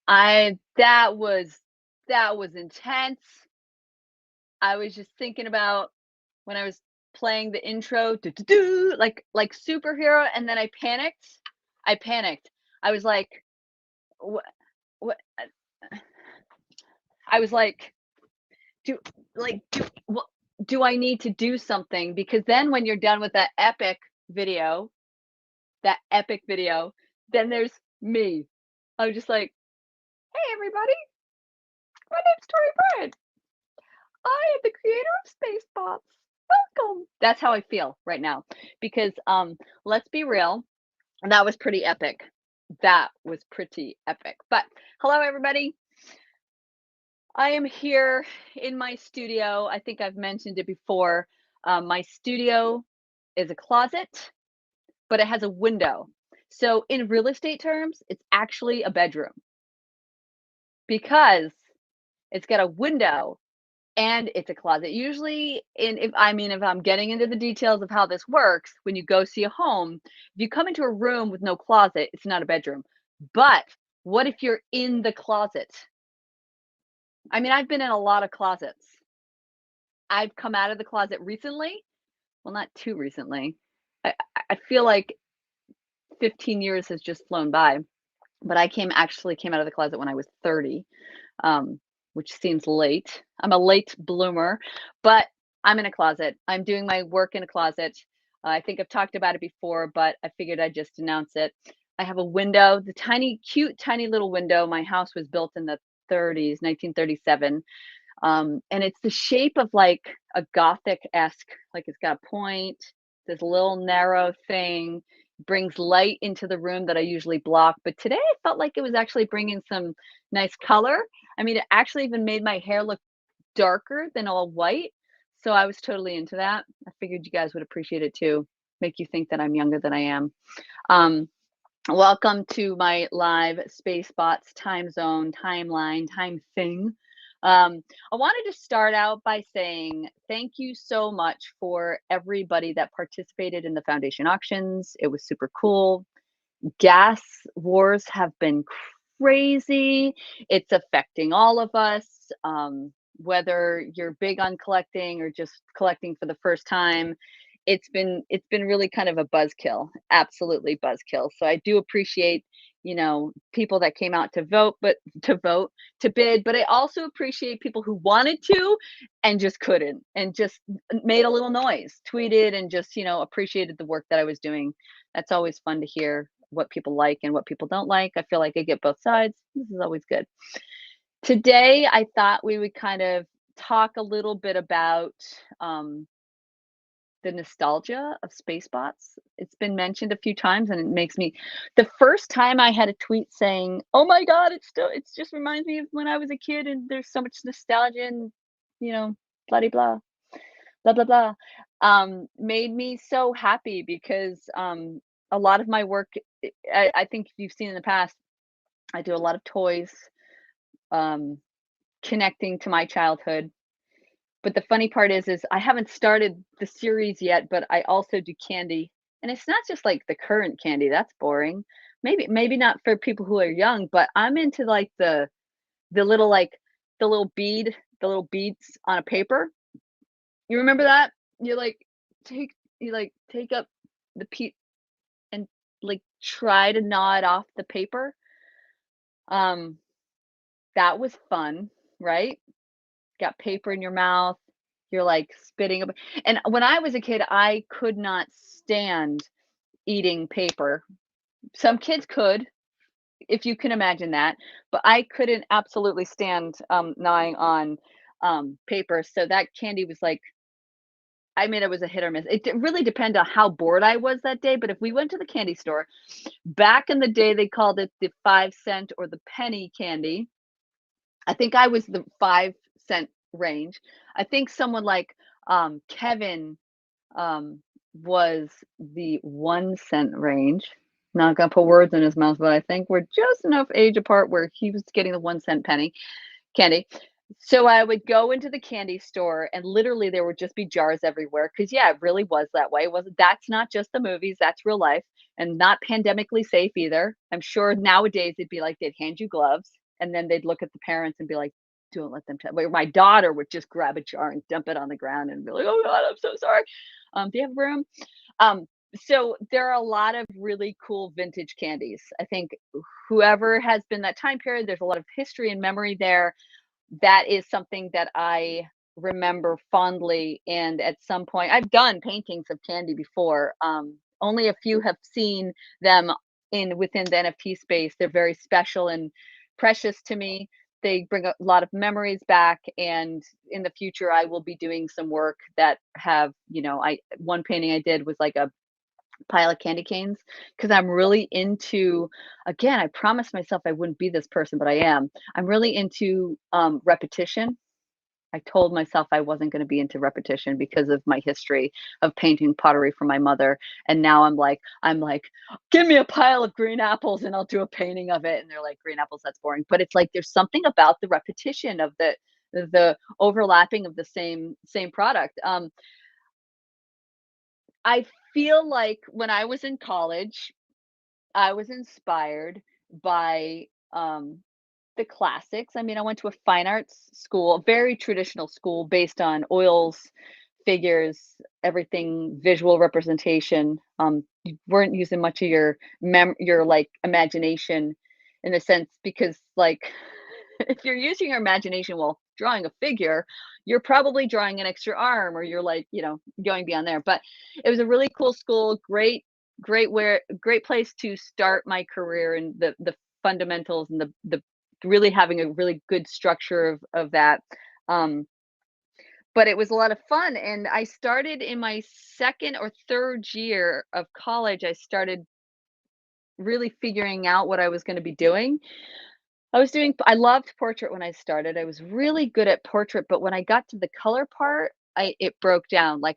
That was intense. I was just thinking about when I was playing the intro, do, do, do, like superhero, and then I panicked. I panicked. I was like, what? What? I was like, do what? Do I need to do something? Because then when you're done with that epic video, then there's me. I'm just like, hey everybody, my name's Tory Bryant. I am the creator of Spacebots. Welcome. That's how I feel right now. Because let's be real, that was pretty epic. That was pretty epic. But hello everybody. I am here in my studio. I think I've mentioned it before. My studio is a closet, but it has a window. So in real estate terms, it's actually a bedroom because it's got a window and it's a closet. Usually, if I'm getting into the details of how this works, when you go see a home, if you come into a room with no closet, it's not a bedroom. But what if you're in the closet? I mean, I've been in a lot of closets. I've come out of the closet recently. Well, not too recently. I feel like 15 years has just flown by, but actually came out of the closet when I was 30. Which seems late. I'm a late bloomer, but I'm in a closet. I'm doing my work in a closet. I think I've talked about it before, but I figured I'd just announce it. I have a window, the tiny, cute, tiny little window. My house was built in the 30s, 1937. And it's the shape of like a Gothic-esque, like it's got a point, this little narrow thing, brings light into the room that I usually block. But today I felt like it was actually bringing some nice color. I mean, it actually even made my hair look darker than all white. So I was totally into that. I figured you guys would appreciate it too, make you think that I'm younger than I am. Um, Welcome to my live Spacebots time zone, timeline, time thing. I wanted to start out by saying thank you so much for everybody that participated in the foundation auctions. It was super cool. Gas wars have been crazy. It's affecting all of us. Whether you're big on collecting or just collecting for the first time, it's been really kind of a buzzkill, absolutely buzzkill. So I do appreciate, people that came out to vote, to bid, but I also appreciate people who wanted to and just couldn't and just made a little noise, tweeted and just, appreciated the work that I was doing. That's always fun to hear what people like and what people don't like. I feel like I get both sides. This is always good. Today, I thought we would kind of talk a little bit about the nostalgia of Spacebots. It's been mentioned a few times and it makes me the first time I had a tweet saying, "Oh my god, it's just reminds me of when I was a kid and there's so much nostalgia and, you know, blah de blah, blah blah blah." Made me so happy because a lot of my work I think if you've seen in the past, I do a lot of toys, um, connecting to my childhood. But the funny part is I haven't started the series yet, but I also do candy. And it's not just like the current candy, that's boring. Maybe not for people who are young, but I'm into like the little like the little beads on a paper. You remember that? You like take up the pe and like try to gnaw it off the paper. Um that was fun, right? Got paper in your mouth, you're like spitting up. And when I was a kid, I could not stand eating paper. Some kids could, if you can imagine that, but I couldn't absolutely stand gnawing on paper. So that candy was like, I mean, it was a hit or miss. Really depended on how bored I was that day. But if we went to the candy store, back in the day, they called it the 5 cent or the penny candy. I think I was the 5 cent range. I think someone like Kevin um, was the 1 cent range. Not gonna put words in his mouth, but I think we're just enough age apart where he was getting the 1 cent penny candy. So I would go into the candy store and literally there would just be jars everywhere. Cause yeah, it really was that way. It wasn't That's not just the movies, that's real life and not pandemically safe either. I'm sure nowadays it'd be like they'd hand you gloves. and then they'd look at the parents and be like, "Don't let them my daughter would just grab a jar and dump it on the ground and be like, "Oh god, I'm so sorry. Do you have room?" Um, so there are a lot of really cool vintage candies. I think whoever has been that time period, there's a lot of history and memory there. That is something that I remember fondly, and at some point I've done paintings of candy before. Only a few have seen them in within the NFT space. They're very special and precious to me. They bring a lot of memories back, and in the future I will be doing some work that have, I one painting I did was like a pile of candy canes because I'm really into, again, I promised myself I wouldn't be this person, but I am. I'm really into repetition. I told myself I wasn't going to be into repetition because of my history of painting pottery for my mother. And now I'm like, give me a pile of green apples and I'll do a painting of it. And they're like, green apples, that's boring. But it's like there's something about the repetition of the overlapping of the same product. I feel like when I was in college, I was inspired by the classics. I mean, I went to a fine arts school, a very traditional school based on oils, figures, everything visual representation. You weren't using much of your like imagination in a sense because like if you're using your imagination while drawing a figure, you're probably drawing an extra arm or you're like, going beyond there. But it was a really cool school, great place to start my career and the fundamentals and the really having a really good structure of that. Um, but it was a lot of fun, and I started in my 2nd or 3rd year of college, I started really figuring out what I was gonna be doing. I loved portrait when I started, I was really good at portrait, but when I got to the color part, it broke down, I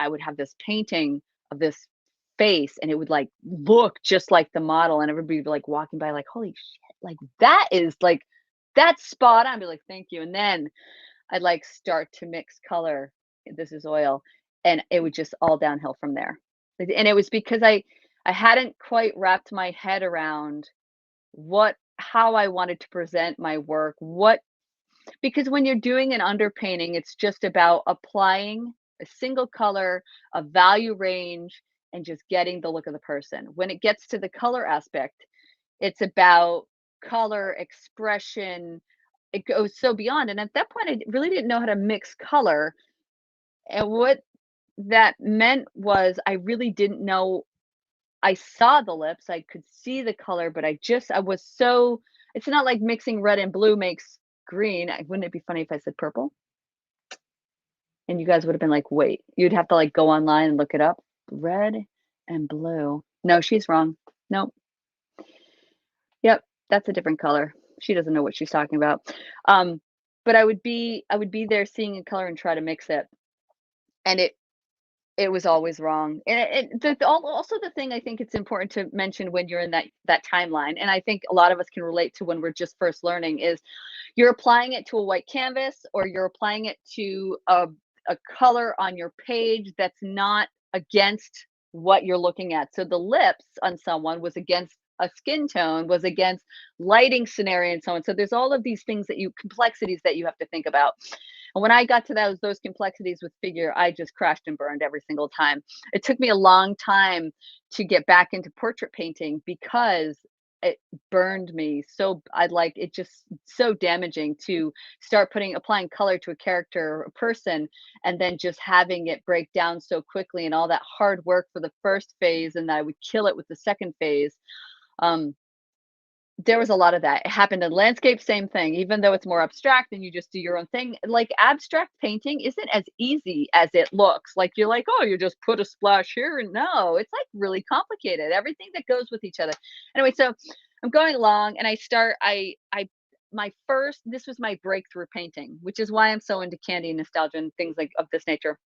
would have this painting of this face, and it would, like, look just like the model, and everybody would be, like, walking by like, "Holy shit, like, that's spot on." I'd be like, "Thank you," and then I'd, like, start to mix color, this is oil, and it would just all downhill from there. And it was because I hadn't quite wrapped my head around what how I wanted to present my work, what because when you're doing an underpainting, it's just about applying a single color, a value range, and just getting the look of the person. When it gets to the color aspect, it's about color, expression. It goes so beyond. And at that point, I really didn't know how to mix color. And what that meant was I really didn't know. I saw the lips, I could see the color, but I was so it's not like mixing red and blue makes green. Wouldn't it be funny if I said purple? And you guys would have been like, "Wait." You'd have to, like, go online and look it up. Red and blue. No, she's wrong. Nope. Yep, that's a different color. She doesn't know what she's talking about. Um, but I would be there seeing a color and try to mix it, and it was always wrong. And also the thing I think it's important to mention when you're in that timeline, and I think a lot of us can relate to when we're just first learning, is you're applying it to a white canvas or you're applying it to a color on your page that's not against what you're looking at. So the lips on someone was against a skin tone, was against lighting scenario and so on. So there's all of these things complexities that you have to think about. And when I got to those complexities with figure, I just crashed and burned every single time. It took me a long time to get back into portrait painting because it burned me so I like it just so damaging to start applying color to a character or a person and then just having it break down so quickly and all that hard work for the first phase and I would kill it with the second phase. Um, there was a lot of that. It happened in landscape, same thing. Even though it's more abstract and you just do your own thing, like abstract painting isn't as easy as it looks. Like you're like, oh, you just put a splash here. And no, it's like really complicated. Everything that goes with each other. Anyway, so I'm going along and my first, this was my breakthrough painting, which is why I'm so into candy and nostalgia and things like of this nature.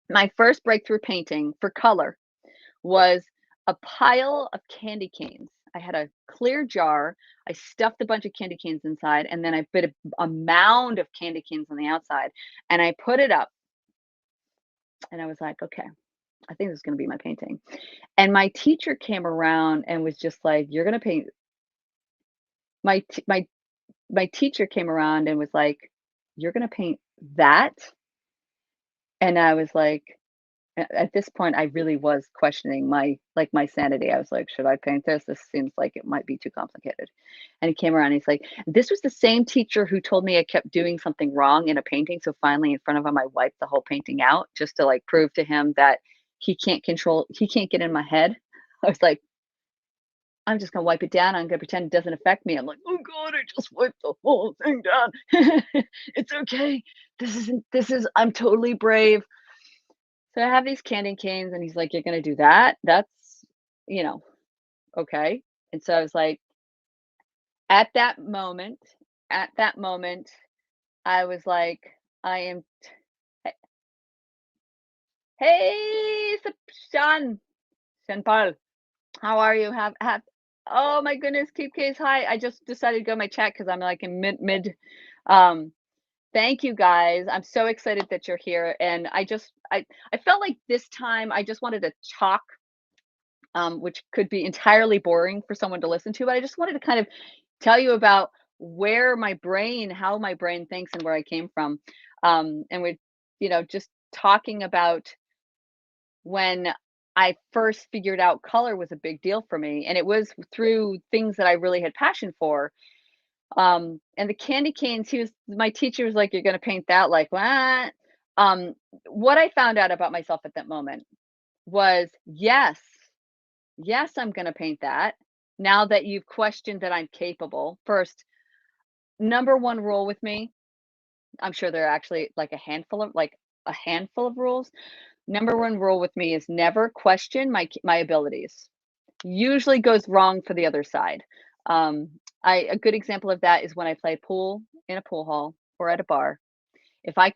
My first breakthrough painting for color was a pile of candy canes. I had a clear jar. I stuffed a bunch of candy canes inside, and then I put a mound of candy canes on the outside, and I put it up. And I was like, okay, I think this is going to be my painting. And my teacher came around and was just like, "You're going to paint my my teacher came around and was like, "You're gonna paint that?" And I was like, at this point, I really was questioning my sanity. I was like, "Should I paint this? This seems like it might be too complicated." And he came around, and he's like, "This was the same teacher who told me I kept doing something wrong in a painting, so finally in front of him, I wiped the whole painting out just to, like, prove to him that he can't get in my head." I was like, "I'm just gonna wipe it down, I'm gonna pretend it doesn't affect me." I'm like, "Oh god, I just wiped the whole thing down. It's okay. This is I'm totally brave." So I have these candy canes, and he's like, "You're gonna do that? That's, you know, okay." And so I was like, at that moment, at that moment, I was like, I am hey, Sean, Sean Paul, how are you? Have oh my goodness, keep case hi. I just decided to go to my chat because I'm like in mid. Um, thank you guys. I'm so excited that you're here, and I felt like this time I just wanted to talk, which could be entirely boring for someone to listen to, but I just wanted to kind of tell you about how my brain thinks and where I came from. And we're, just talking about when I first figured out color was a big deal for me. And it was through things that I really had passion for. And the candy canes, my teacher was like, "You're going to paint that?" Like, what? Um, what I found out about myself at that moment was yes, yes, I'm gonna paint that. Now that you've questioned that I'm capable, first, number 1 rule with me, I'm sure there are actually like a handful of rules. Number 1 rule with me is never question my abilities. Usually goes wrong for the other side. Um, a good example of that is when I play pool in a pool hall or at a bar. If I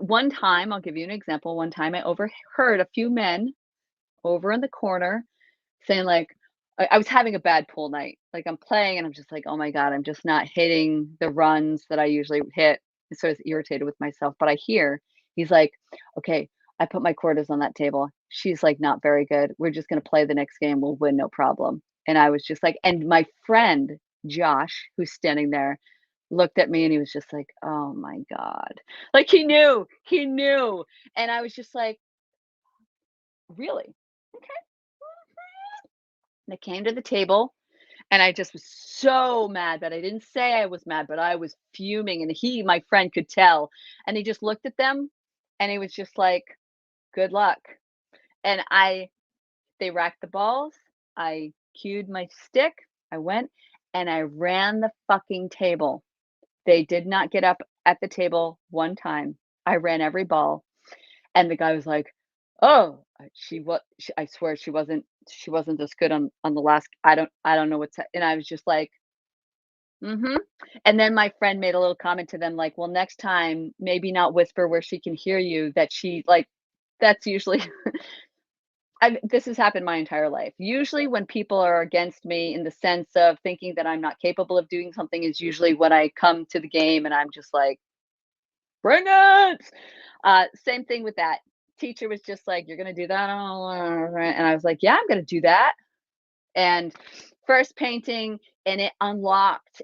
one time, I'll give you an example. One time I overheard a few men over in the corner saying like I was having a bad pool night. Like I'm playing and I'm just like, "Oh my god, I'm just not hitting the runs that I usually hit." And so I was irritated with myself, but I hear he's like, "Okay, I put my quarters on that table. She's like not very good. We're just going to play the next game. We'll win no problem." And I was just like, and my friend Josh, who's standing there, looked at me and he was just like, "Oh my god." Like he knew. And I was just like, "Really?" Okay. And I came to the table and I just was so mad that I didn't say I was mad, but I was fuming, and my friend, could tell. And he just looked at them and he was just like, "Good luck." And they racked the balls. I cued my stick. I went and I ran the fucking table. They did not get up at the table one time. I ran every ball. And the guy was like, "Oh, I swear she wasn't this good on the last I don't know what's," and I was just like, "Mhm." And then my friend made a little comment to them like, "Well, next time, maybe not whisper where she can hear you that she like." That's usually this has happened my entire life. Usually when people are against me in the sense of thinking that I'm not capable of doing something is usually when I come to the game and I'm just like, "Bring it!" Same thing with that. Teacher was just like, "You're gonna do that?" And I was like, "Yeah, I'm gonna do that." And first painting, and it unlocked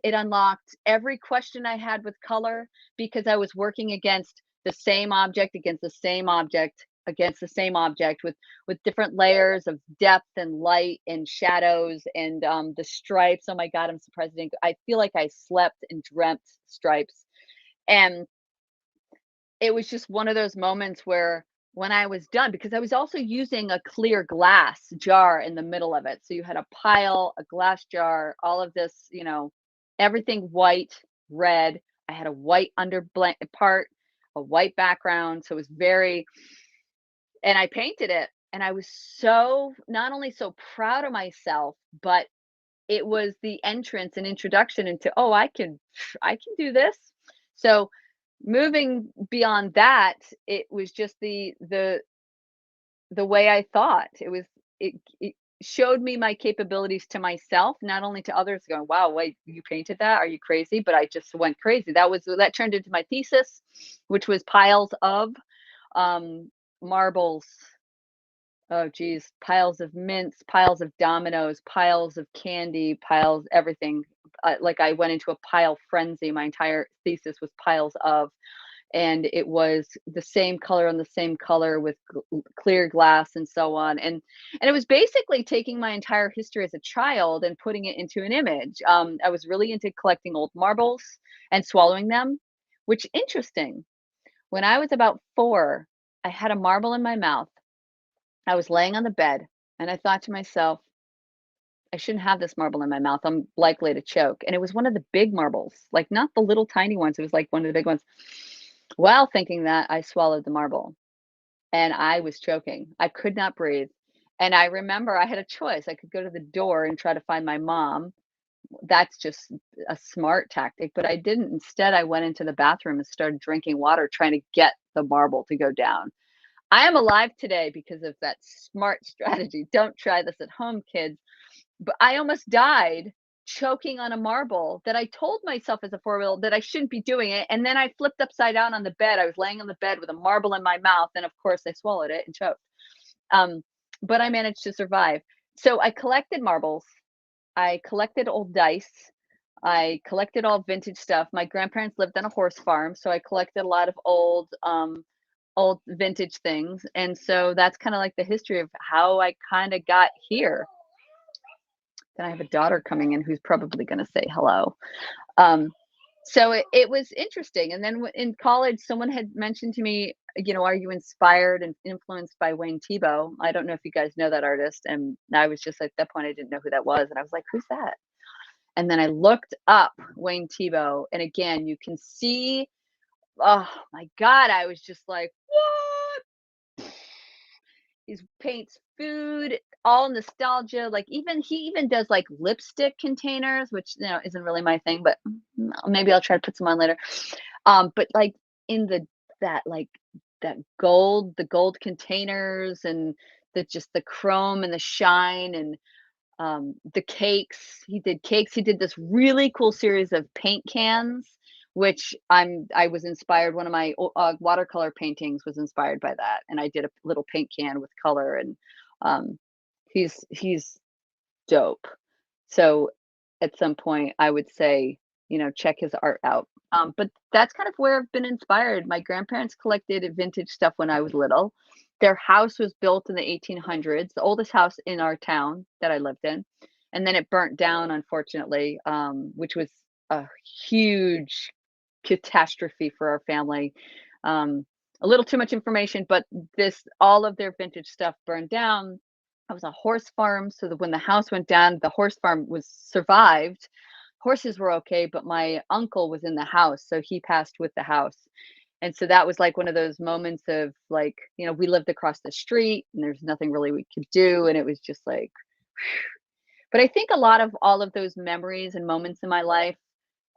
every question I had with color because I was working against the same object, against the same object, against the same object with different layers of depth and light and shadows and the stripes. Oh my god, I'm surprised I feel like I slept and dreamt stripes. And it was just one of those moments where when I was done, because I was also using a clear glass jar in the middle of it. So you had a pile, a glass jar, all of this, everything white, red. I had a white part, a white background. So it was and I painted it. And I was so, not only so proud of myself, but it was the entrance and introduction into, "Oh, I can do this." So, moving beyond that, it was just the way I thought. It showed me my capabilities to myself, not only to others going, "Wow, wait, you painted that? Are you crazy?" But I just went crazy. That turned into my thesis, which was piles of, um, marbles Oh, geez, piles of mints, piles of dominoes, piles of candy, piles everything. Like, I went into a pile frenzy. My entire thesis was piles of, and it was the same color on the same color with clear glass and so on. And it was basically taking my entire history as a child and putting it into an image. I was really into collecting old marbles and swallowing them, which interesting. When I was about 4, I had a marble in my mouth. I was laying on the bed, and I thought to myself, I shouldn't have this marble in my mouth. I'm likely to choke. And it was one of the big marbles, like not the little tiny ones. It was like one of the big ones. While thinking that, I swallowed the marble and I was choking. I could not breathe. And I remember I had a choice. I could go to the door and try to find my mom. That's just a smart tactic, but I didn't. Instead, I went into the bathroom and started drinking water, trying to get the marble to go down. I am alive today because of that smart strategy. Don't try this at home, kids. But I almost died choking on a marble that I told myself as a 4-year-old that I shouldn't be doing it, and then I flipped upside down on the bed. I was laying on the bed with a marble in my mouth, and of course, I swallowed it and choked. Um, but I managed to survive. So I collected marbles. I collected old dice. I collected all vintage stuff. My grandparents lived on a horse farm, so I collected a lot of old vintage things, and so that's kinda like the history of how I kinda got here. Then I have a daughter coming in who's probably gonna say hello. Um, so it was interesting, and then in college, someone had mentioned to me, "Are you inspired and influenced by Wayne Thiebaud?" I don't know if you guys know that artist, and I was just at that point, I didn't know who that was, and I was like, "Who's that?" And then I looked up Wayne Thiebaud, and again, you can see, oh my god, I was just like, "What?" He paints food, all nostalgia, like, he even does, like, lipstick containers, which, isn't really my thing, but maybe I'll try to put some on later. But, like, in that, like, the gold containers and the chrome and the shine and the cakes. He did cakes. He did this really cool series of paint cans, which I was inspired. One of my watercolor paintings was inspired by that, and I did a little paint can with color. And um, he's dope. So at some point, I would say, check his art out. But that's kind of where I've been inspired. My grandparents collected vintage stuff when I was little. Their house was built in the 1800s, the oldest house in our town that I lived in. And then it burnt down, unfortunately, which was a huge catastrophe for our family. A little too much information, but all of their vintage stuff burned down. I was a horse farm, so that when the house went down, the horse farm was survived. Horses were okay, but my uncle was in the house, so he passed with the house. And so that was like one of those moments of like, we lived across the street and there's nothing really we could do. And it was just like, but I think a lot of all of those memories and moments in my life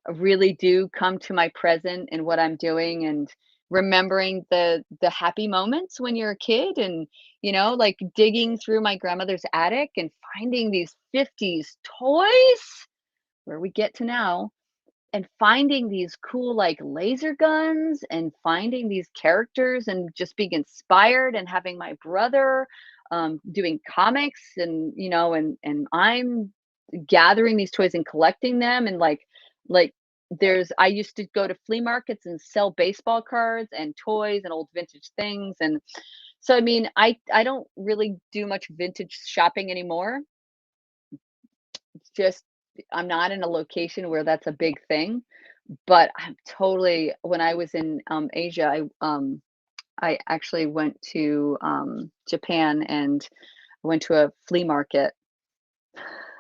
really do come to my present and what I'm doing and remembering the happy moments when you're a kid and like digging through my grandmother's attic and finding these 50s toys where we get to now and finding these cool like laser guns and finding these characters and just being inspired and having my brother doing comics and and I'm gathering these toys and collecting them and like I used to go to flea markets and sell baseball cards and toys and old vintage things. And so I mean I don't really do much vintage shopping anymore. It's just I'm not in a location where that's a big thing. But I'm totally when I was in Asia, I actually went to Japan and went to a flea market.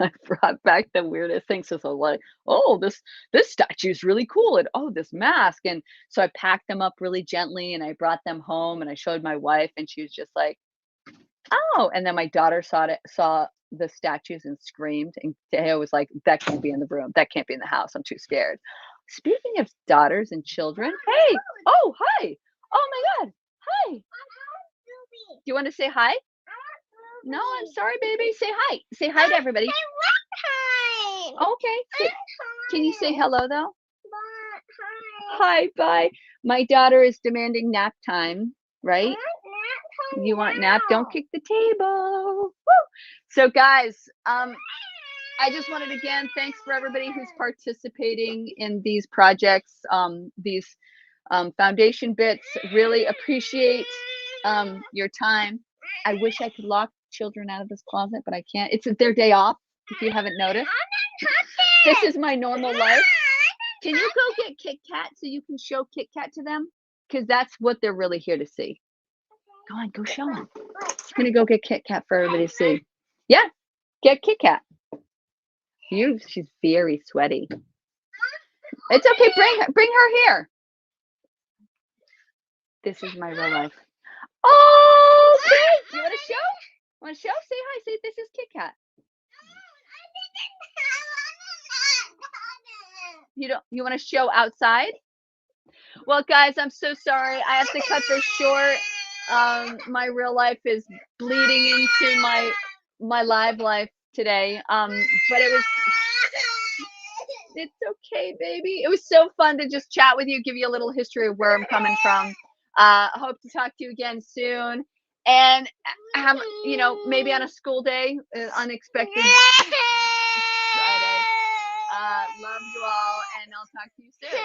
I brought back the weirdest things. So, like, oh, this statue is really cool, and oh, this mask, and so I packed them up really gently, and I brought them home, and I showed my wife, and she was just like, "Oh," and then my daughter saw the statues and screamed, and Teo was like, "That can't be in the room. That can't be in the house. I'm too scared." Speaking of daughters and children, hey, oh hi, oh my God, hi. Do you want to say hi? No, I'm sorry, baby. Say hi. Say hi to everybody. Okay. Can you say hello though? Hi, bye. My daughter is demanding nap time, right? You want nap? Don't kick the table. Woo! So guys, I just wanted, again, thanks for everybody who's participating in these projects, these foundation bits. Really appreciate your time. I wish I could lock children out of this closet, but I can't. It's their day off, if you haven't noticed. This is my normal life. Can you go get Kit Kat so you can show Kit Kat to them? Because that's what they're really here to see. Go on, go show them. I'm gonna go get Kit Kat for everybody to see. Yeah, get Kit Kat. She's very sweaty. It's okay. Bring her here. This is my real life. Oh, okay. You want to show? Want to show? Say hi. Say this is Kit Kat. You want to show outside? Well, guys, I'm so sorry. I have to cut this short. My real life is bleeding into my live life today. But it's okay, baby. It was so fun to just chat with you, give you a little history of where I'm coming from. I hope to talk to you again soon. And have, maybe on a school day, unexpected Friday. Love you all, and I'll talk to you soon.